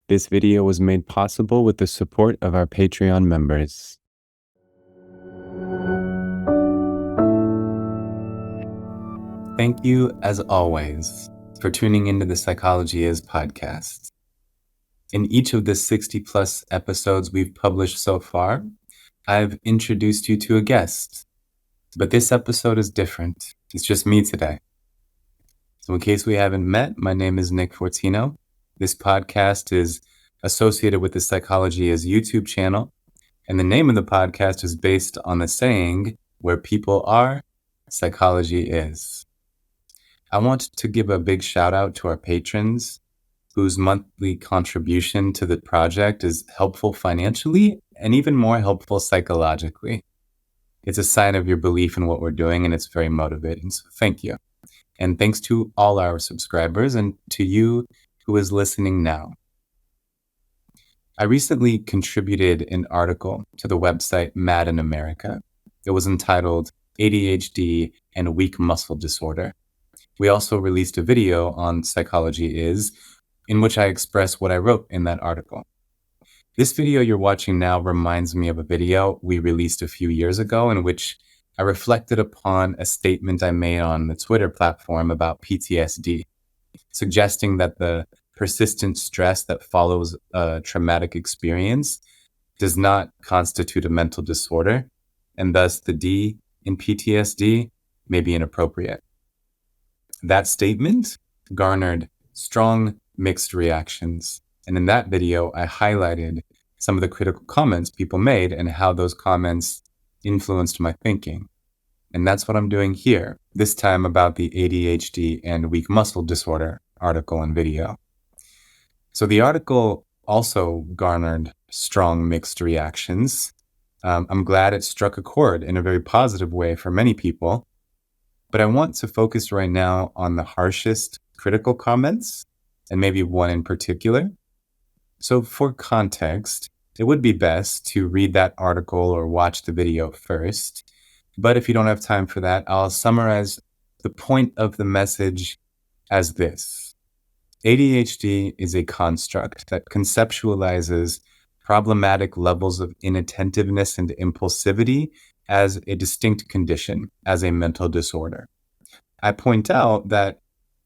This video was made possible with the support of our Patreon members. Thank you, as always, for tuning into the Psychology Is podcast. In each of the 60-plus episodes we've published so far, I've introduced you to a guest. But this episode is different. It's just me today. So in case we haven't met, my name is Nick Fortino. This podcast is associated with the Psychology Is YouTube channel, and the name of the podcast is based on the saying, where people are, psychology is. I want to give a big shout out to our patrons whose monthly contribution to the project is helpful financially and even more helpful psychologically. It's a sign of your belief in what we're doing, and it's very motivating, so thank you. And thanks to all our subscribers and to you who is listening now. I recently contributed an article to the website Mad in America. It was entitled ADHD and Weak Muscle Disorder. We also released a video on Psychology Is, in which I express what I wrote in that article. This video you're watching now reminds me of a video we released a few years ago in which I reflected upon a statement I made on the Twitter platform about PTSD, suggesting that the persistent stress that follows a traumatic experience does not constitute a mental disorder, and thus the D in PTSD may be inappropriate. That statement garnered strong mixed reactions, and in that video, I highlighted some of the critical comments people made and how those comments influenced my thinking. And that's what I'm doing here, this time about the ADHD and weak muscle disorder article and video. So the article also garnered strong mixed reactions. I'm glad it struck a chord in a very positive way for many people, but I want to focus right now on the harshest critical comments, and maybe one in particular. So for context, it would be best to read that article or watch the video first. But if you don't have time for that, I'll summarize the point of the message as this. ADHD is a construct that conceptualizes problematic levels of inattentiveness and impulsivity as a distinct condition, as a mental disorder. I point out that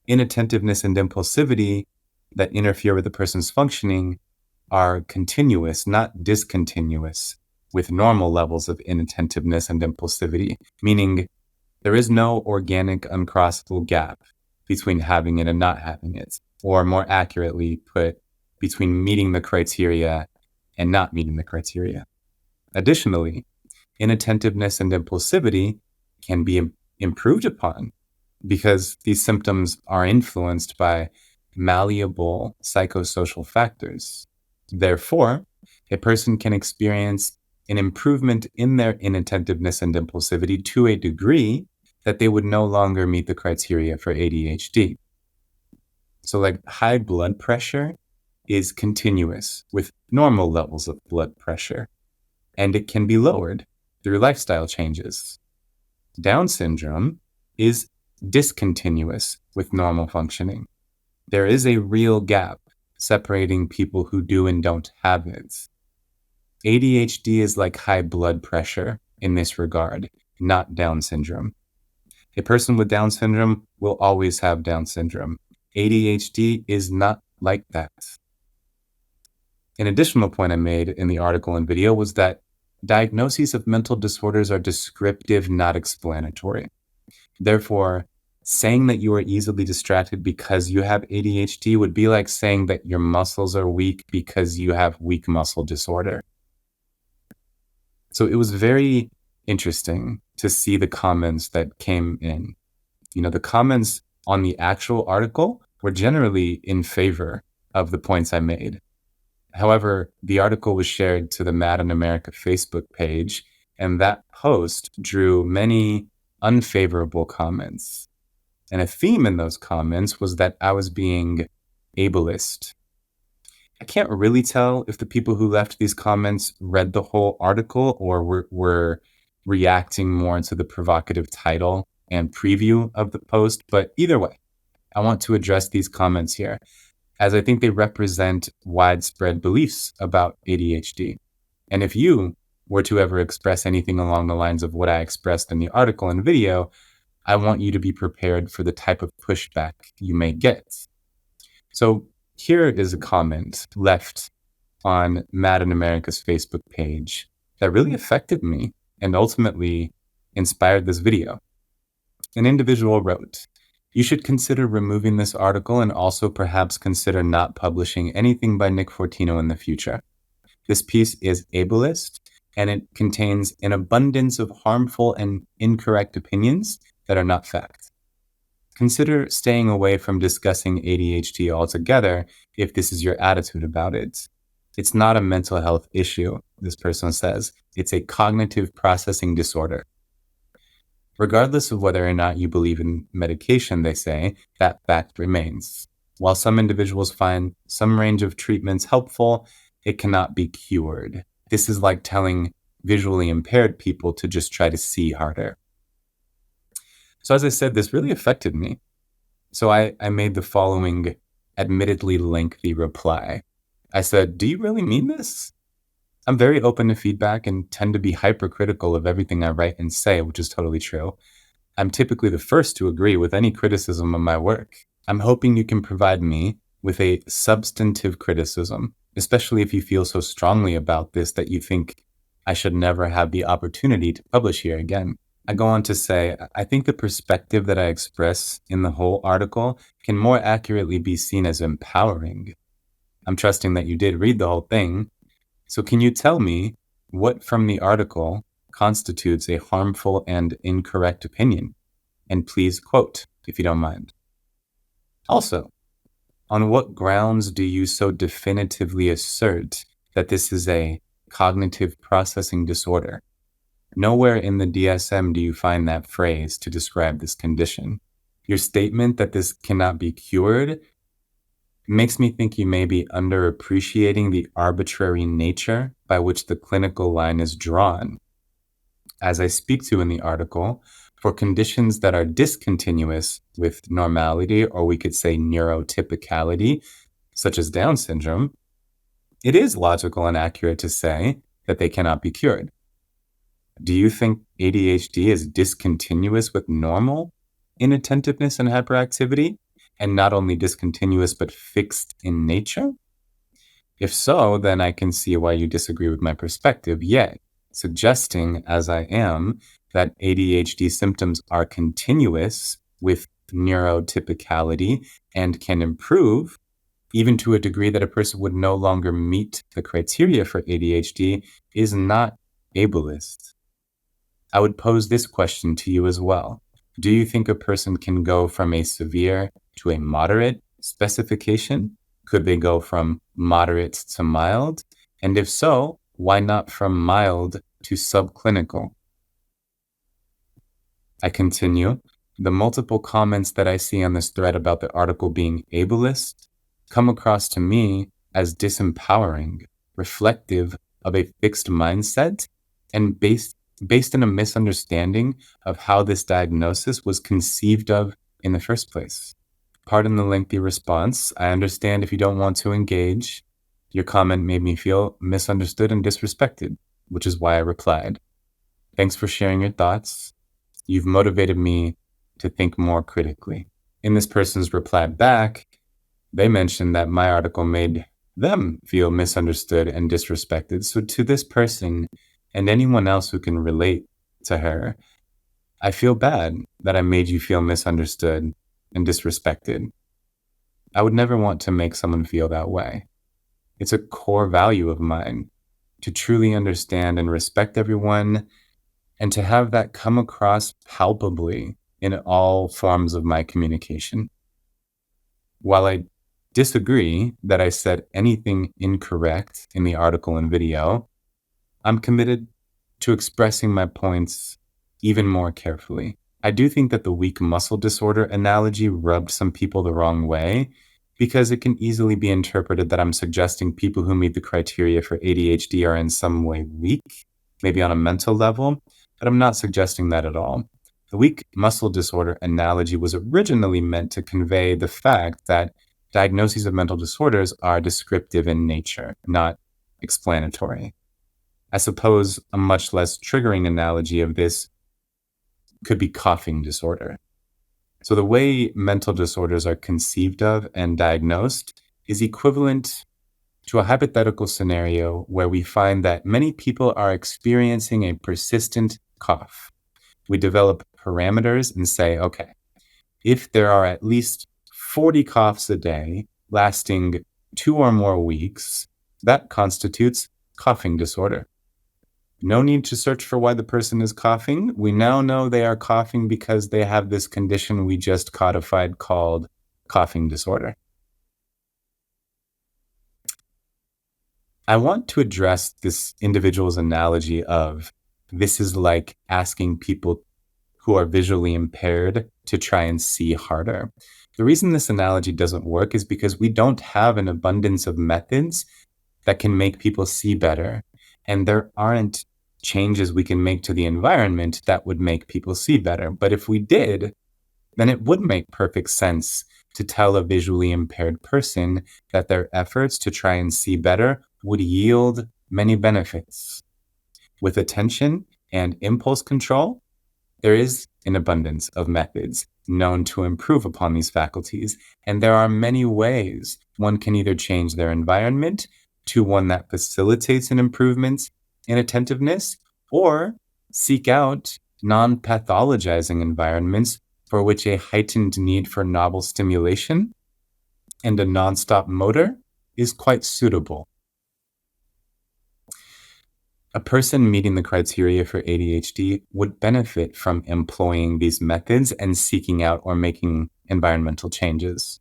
inattentiveness and impulsivity that interfere with a person's functioning are continuous, not discontinuous, with normal levels of inattentiveness and impulsivity, meaning there is no organic uncrossable gap between having it and not having it, or more accurately put, between meeting the criteria and not meeting the criteria. Additionally, inattentiveness and impulsivity can be improved upon because these symptoms are influenced by malleable psychosocial factors. Therefore, a person can experience an improvement in their inattentiveness and impulsivity to a degree that they would no longer meet the criteria for ADHD. So like high blood pressure is continuous with normal levels of blood pressure, and it can be lowered through lifestyle changes. Down syndrome is discontinuous with normal functioning. There is a real gap separating people who do and don't have it. ADHD is like high blood pressure in this regard, not Down syndrome. A person with Down syndrome will always have Down syndrome. ADHD is not like that. An additional point I made in the article and video was that diagnoses of mental disorders are descriptive, not explanatory. Therefore, saying that you are easily distracted because you have ADHD would be like saying that your muscles are weak because you have weak muscle disorder. So it was very interesting to see the comments that came in. The comments on the actual article were generally in favor of the points I made. However, the article was shared to the Mad in America Facebook page, and that post drew many unfavorable comments. And a theme in those comments was that I was being ableist. I can't really tell if the people who left these comments read the whole article or were reacting more to the provocative title and preview of the post, but either way, I want to address these comments here. as I think they represent widespread beliefs about ADHD. And if you were to ever express anything along the lines of what I expressed in the article and video, I want you to be prepared for the type of pushback you may get. So here is a comment left on Mad in America's Facebook page that really affected me and ultimately inspired this video. An individual wrote, "You should consider removing this article and also perhaps consider not publishing anything by Nick Fortino in the future. This piece is ableist and it contains an abundance of harmful and incorrect opinions that are not fact. Consider staying away from discussing ADHD altogether if this is your attitude about it. It's not a mental health issue," this person says. "It's a cognitive processing disorder." Regardless of whether or not you believe in medication, they say, that fact remains. While some individuals find some range of treatments helpful, it cannot be cured. This is like telling visually impaired people to just try to see harder. So as I said, this really affected me. So I made the following admittedly lengthy reply. I said, "Do you really mean this?" I'm very open to feedback and tend to be hypercritical of everything I write and say, which is totally true. I'm typically the first to agree with any criticism of my work. I'm hoping you can provide me with a substantive criticism, especially if you feel so strongly about this that you think I should never have the opportunity to publish here again. I go on to say, I think the perspective that I express in the whole article can more accurately be seen as empowering. I'm trusting that you did read the whole thing. So can you tell me what from the article constitutes a harmful and incorrect opinion? And please quote, if you don't mind. Also, on what grounds do you so definitively assert that this is a cognitive processing disorder? Nowhere in the DSM do you find that phrase to describe this condition. Your statement that this cannot be cured makes me think you may be underappreciating the arbitrary nature by which the clinical line is drawn. As I speak to in the article, for conditions that are discontinuous with normality, or we could say neurotypicality, such as Down syndrome, it is logical and accurate to say that they cannot be cured. Do you think ADHD is discontinuous with normal inattentiveness and hyperactivity? And not only discontinuous, but fixed in nature? If so, then I can see why you disagree with my perspective, yet suggesting, as I am, that ADHD symptoms are continuous with neurotypicality and can improve, even to a degree that a person would no longer meet the criteria for ADHD, is not ableist. I would pose this question to you as well. Do you think a person can go from a severe to a moderate specification? Could they go from moderate to mild? And if so, why not from mild to subclinical? I continue. The multiple comments that I see on this thread about the article being ableist come across to me as disempowering, reflective of a fixed mindset, and based in a misunderstanding of how this diagnosis was conceived of in the first place. Pardon the lengthy response. I understand if you don't want to engage. Your comment made me feel misunderstood and disrespected, which is why I replied. Thanks for sharing your thoughts. You've motivated me to think more critically. In this person's reply back, they mentioned that my article made them feel misunderstood and disrespected. So to this person and anyone else who can relate to her, I feel bad that I made you feel misunderstood and disrespected. I would never want to make someone feel that way. It's a core value of mine to truly understand and respect everyone, and to have that come across palpably in all forms of my communication. While I disagree that I said anything incorrect in the article and video, I'm committed to expressing my points even more carefully. I do think that the weak muscle disorder analogy rubbed some people the wrong way, because it can easily be interpreted that I'm suggesting people who meet the criteria for ADHD are in some way weak, maybe on a mental level, but I'm not suggesting that at all. The weak muscle disorder analogy was originally meant to convey the fact that diagnoses of mental disorders are descriptive in nature, not explanatory. I suppose a much less triggering analogy of this could be coughing disorder. So the way mental disorders are conceived of and diagnosed is equivalent to a hypothetical scenario where we find that many people are experiencing a persistent cough. We develop parameters and say, okay, if there are at least 40 coughs a day lasting 2 or more weeks, that constitutes coughing disorder. No need to search for why the person is coughing. We now know they are coughing because they have this condition we just codified called coughing disorder. I want to address this individual's analogy of this is like asking people who are visually impaired to try and see harder. The reason this analogy doesn't work is because we don't have an abundance of methods that can make people see better. And there aren't changes we can make to the environment that would make people see better. But if we did, then it would make perfect sense to tell a visually impaired person that their efforts to try and see better would yield many benefits. With attention and impulse control, there is an abundance of methods known to improve upon these faculties, and there are many ways one can either change their environment to one that facilitates an improvement in attentiveness, or seek out non-pathologizing environments for which a heightened need for novel stimulation and a nonstop motor is quite suitable. A person meeting the criteria for ADHD would benefit from employing these methods and seeking out or making environmental changes.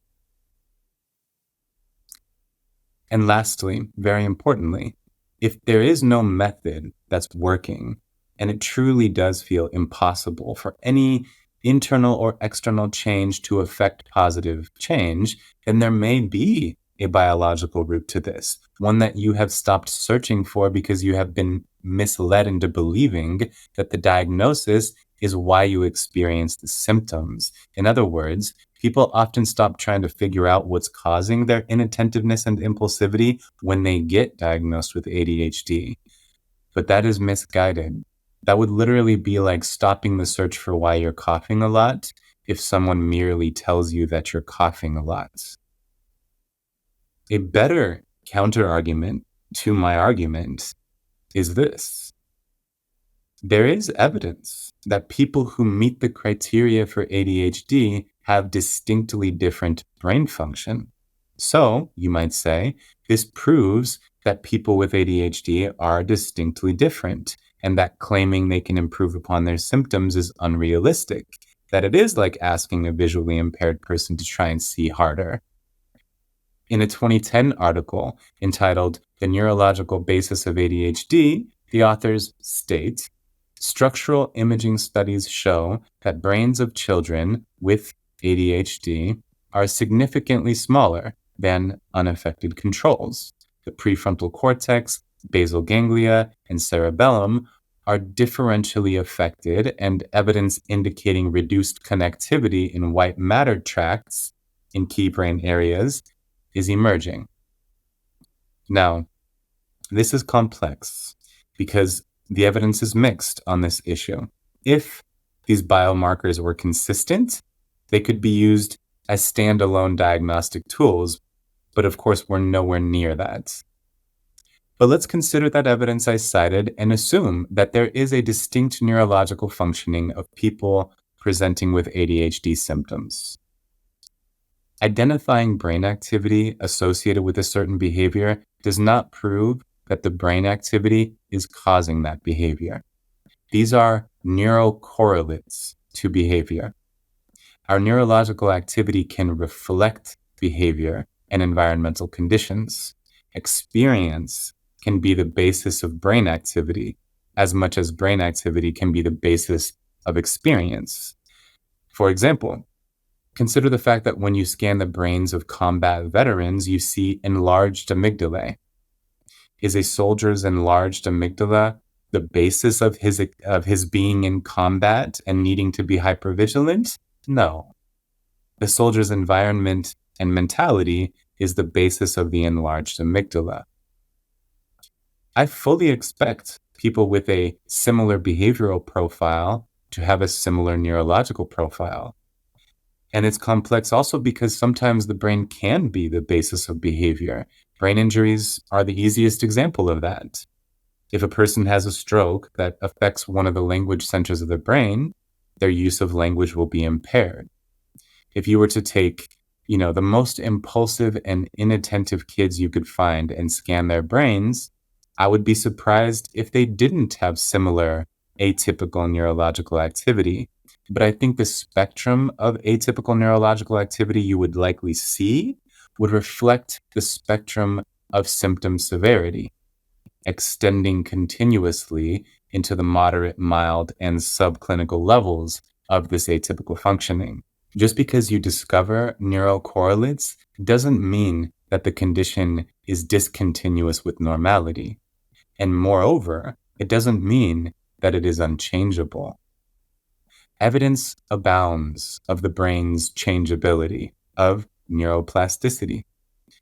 And lastly, very importantly, if there is no method that's working, and it truly does feel impossible for any internal or external change to affect positive change, then there may be a biological root to this, one that you have stopped searching for because you have been misled into believing that the diagnosis is why you experience the symptoms. In other words, people often stop trying to figure out what's causing their inattentiveness and impulsivity when they get diagnosed with ADHD. But that is misguided. That would literally be like stopping the search for why you're coughing a lot if someone merely tells you that you're coughing a lot. A better counter-argument to my argument is this. There is evidence that people who meet the criteria for ADHD have distinctly different brain function. So, you might say, this proves that people with ADHD are distinctly different, and that claiming they can improve upon their symptoms is unrealistic, that it is like asking a visually impaired person to try and see harder. In a 2010 article entitled The Neurological Basis of ADHD, the authors state, structural imaging studies show that brains of children with ADHD are significantly smaller than unaffected controls. The prefrontal cortex, basal ganglia, and cerebellum are differentially affected, and evidence indicating reduced connectivity in white matter tracts in key brain areas is emerging. Now, this is complex because the evidence is mixed on this issue. If these biomarkers were consistent, they could be used as standalone diagnostic tools, but of course, we're nowhere near that. But let's consider that evidence I cited and assume that there is a distinct neurological functioning of people presenting with ADHD symptoms. Identifying brain activity associated with a certain behavior does not prove that the brain activity is causing that behavior. These are neurocorrelates to behavior. Our neurological activity can reflect behavior and environmental conditions. Experience can be the basis of brain activity, as much as brain activity can be the basis of experience. For example, consider the fact that when you scan the brains of combat veterans, you see enlarged amygdalae. Is a soldier's enlarged amygdala the basis of his being in combat and needing to be hypervigilant? No. The soldier's environment and mentality is the basis of the enlarged amygdala. I fully expect people with a similar behavioral profile to have a similar neurological profile. And it's complex also because sometimes the brain can be the basis of behavior. Brain injuries are the easiest example of that. If a person has a stroke that affects one of the language centers of the brain, their use of language will be impaired. If you were to take, the most impulsive and inattentive kids you could find and scan their brains, I would be surprised if they didn't have similar atypical neurological activity. But I think the spectrum of atypical neurological activity you would likely see would reflect the spectrum of symptom severity, extending continuously into the moderate, mild, and subclinical levels of this atypical functioning. Just because you discover neural correlates doesn't mean that the condition is discontinuous with normality. And moreover, it doesn't mean that it is unchangeable. Evidence abounds of the brain's changeability, of neuroplasticity.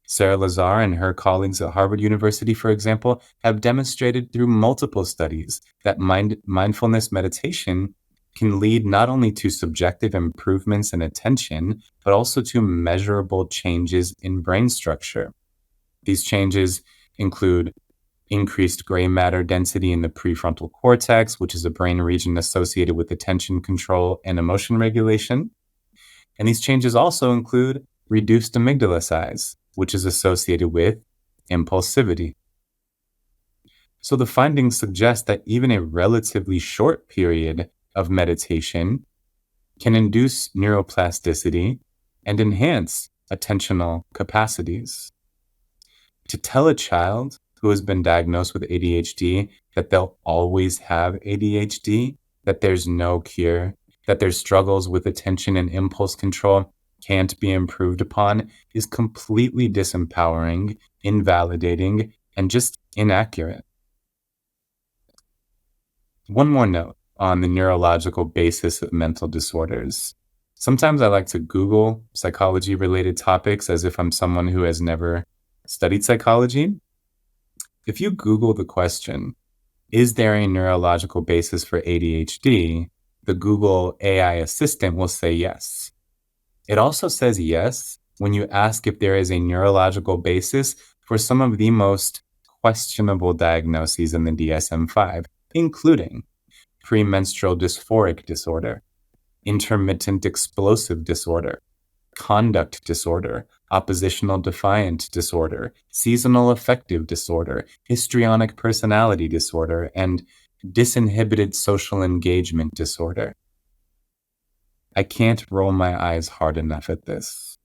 Sarah Lazar and her colleagues at Harvard University, for example, have demonstrated through multiple studies that mindfulness meditation can lead not only to subjective improvements in attention, but also to measurable changes in brain structure. These changes include increased gray matter density in the prefrontal cortex, which is a brain region associated with attention control and emotion regulation. And these changes also include reduced amygdala size, which is associated with impulsivity. So the findings suggest that even a relatively short period of meditation can induce neuroplasticity and enhance attentional capacities. To tell a child who has been diagnosed with ADHD that they'll always have ADHD, that there's no cure, that their struggles with attention and impulse control can't be improved upon is completely disempowering, invalidating, and just inaccurate. One more note on the neurological basis of mental disorders. Sometimes I like to Google psychology-related topics as if I'm someone who has never studied psychology. If you Google the question, is there a neurological basis for ADHD? The Google AI assistant will say yes. It also says yes when you ask if there is a neurological basis for some of the most questionable diagnoses in the DSM-5, including premenstrual dysphoric disorder, intermittent explosive disorder, conduct disorder, oppositional defiant disorder, seasonal affective disorder, histrionic personality disorder, and disinhibited social engagement disorder. I can't roll my eyes hard enough at this.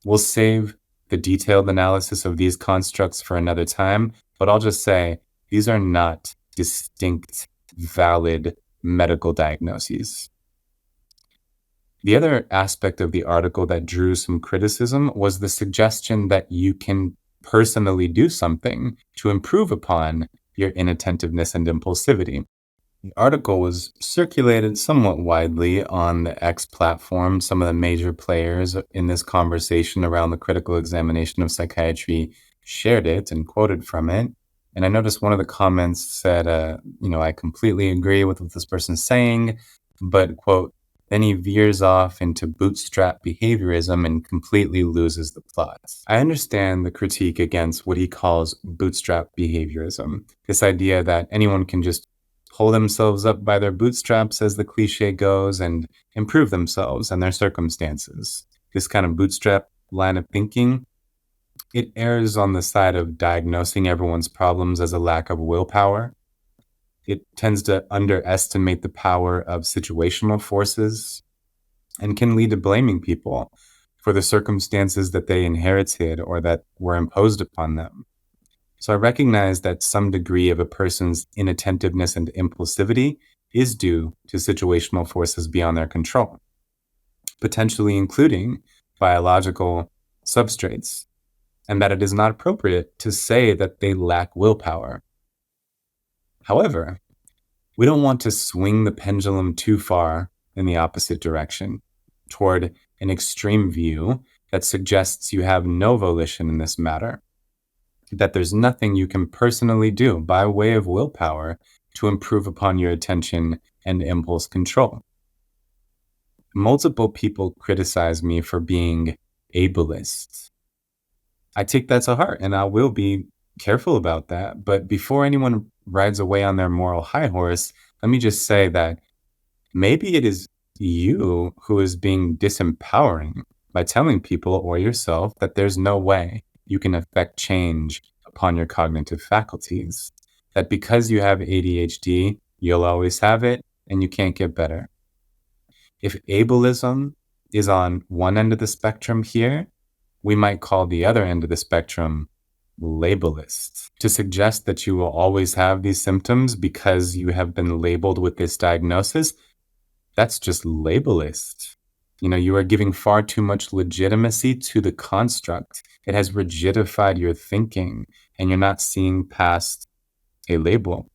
We'll save the detailed analysis of these constructs for another time, but I'll just say these are not distinct, valid medical diagnoses. The other aspect of the article that drew some criticism was the suggestion that you can personally do something to improve upon your inattentiveness and impulsivity. The article was circulated somewhat widely on the X platform. Some of the major players in this conversation around the critical examination of psychiatry shared it and quoted from it. And I noticed one of the comments said, I completely agree with what this person's saying, but, quote, then he veers off into bootstrap behaviorism and completely loses the plot. I understand the critique against what he calls bootstrap behaviorism, this idea that anyone can just pull themselves up by their bootstraps, as the cliche goes, and improve themselves and their circumstances. This kind of bootstrap line of thinking, it errs on the side of diagnosing everyone's problems as a lack of willpower. It tends to underestimate the power of situational forces and can lead to blaming people for the circumstances that they inherited or that were imposed upon them. So I recognize that some degree of a person's inattentiveness and impulsivity is due to situational forces beyond their control, potentially including biological substrates, and that it is not appropriate to say that they lack willpower. However, we don't want to swing the pendulum too far in the opposite direction, toward an extreme view that suggests you have no volition in this matter, that there's nothing you can personally do by way of willpower to improve upon your attention and impulse control. Multiple people criticize me for being ableist. I take that to heart, and I will be careful about that. But before anyone rides away on their moral high horse, let me just say that maybe it is you who is being disempowering by telling people or yourself that there's no way you can affect change upon your cognitive faculties. That because you have ADHD, you'll always have it and you can't get better. If ableism is on one end of the spectrum here, we might call the other end of the spectrum labelist, to suggest that you will always have these symptoms because you have been labeled with this diagnosis. That's just labelist. You are giving far too much legitimacy to the construct. It has rigidified your thinking, and you're not seeing past a label.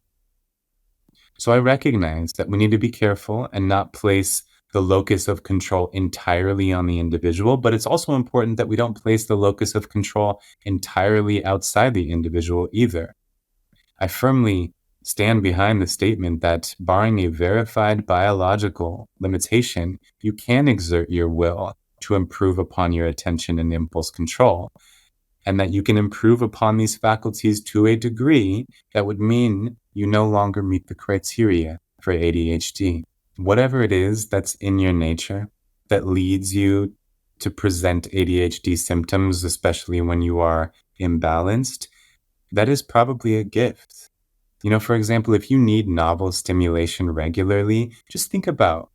So I recognize that we need to be careful and not place the locus of control entirely on the individual, but it's also important that we don't place the locus of control entirely outside the individual either. I firmly stand behind the statement that, barring a verified biological limitation, you can exert your will to improve upon your attention and impulse control, and that you can improve upon these faculties to a degree that would mean you no longer meet the criteria for ADHD. Whatever it is that's in your nature that leads you to present ADHD symptoms, especially when you are imbalanced, that is probably a gift. For example, if you need novel stimulation regularly, just think about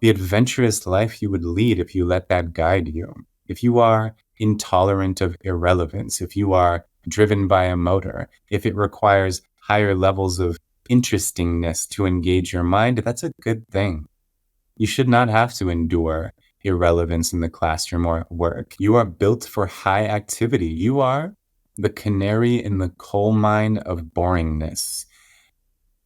the adventurous life you would lead if you let that guide you. If you are intolerant of irrelevance, if you are driven by a motor, if it requires higher levels of interestingness to engage your mind, that's a good thing. You should not have to endure irrelevance in the classroom or at work. You are built for high activity. You are the canary in the coal mine of boringness.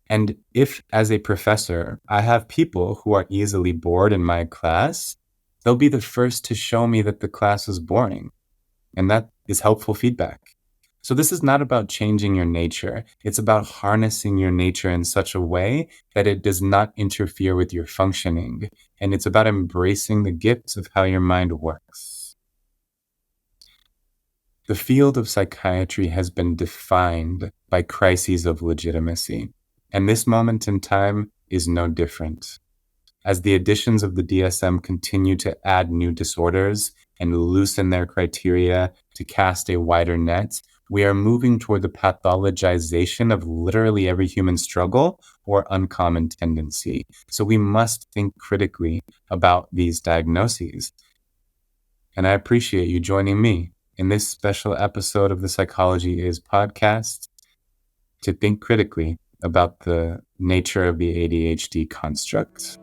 And if, as a professor, I have people who are easily bored in my class, they'll be the first to show me that the class is boring. And that is helpful feedback. So this is not about changing your nature. It's about harnessing your nature in such a way that it does not interfere with your functioning. And it's about embracing the gifts of how your mind works. The field of psychiatry has been defined by crises of legitimacy. And this moment in time is no different. As the additions of the DSM continue to add new disorders and loosen their criteria to cast a wider net, we are moving toward the pathologization of literally every human struggle or uncommon tendency. So we must think critically about these diagnoses. And I appreciate you joining me in this special episode of the Psychology Is podcast to think critically about the nature of the ADHD construct.